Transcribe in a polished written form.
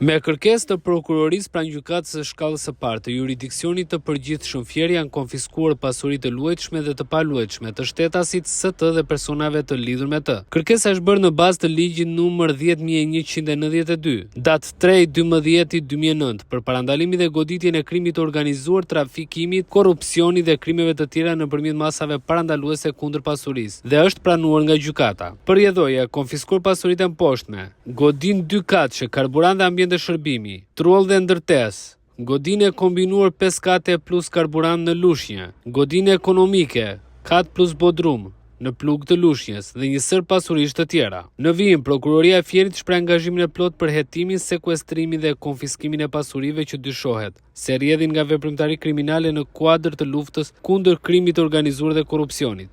Me kërkesë të prokurorisë pranë gjykatës së shkallës së parë të jurisdiksionit të përgjithshëm Fieri janë konfiskuar pasuritë të luajtshme dhe të paluajtshme të shtetasit ST dhe personave të lidhur me të. Kërkesa është bërë në bazë të ligjit numër 10192, datë 3/12/2009 për parandalimin dhe goditjen e krimit të organizuar, trafikimit, korrupsionit dhe krimeve të tjera nëpërmjet masave parandaluese kundër pasurisë dhe është pranuar nga gjykata. Përjedhoja konfiskuar pasuritë e poshtme, godin 2 katëshe, karburant dhe ambient dhe shërbimi, trull dhe ndërtes, godinë e kombinuar 5 kate plus karburant në Lushnjë, godinë ekonomike, kat plus bodrum në plug të Lushnjës dhe një sër pasurish të tjera. Në vijim, prokuroria e Fierit shpreh angazhimin e plot për hetimin, sekuestrimin dhe konfiskimin e pasurive që dyshohet se rrjedhin nga veprimtari kriminale në kuadër të luftës kundër krimit të organizuar dhe korrupsionit.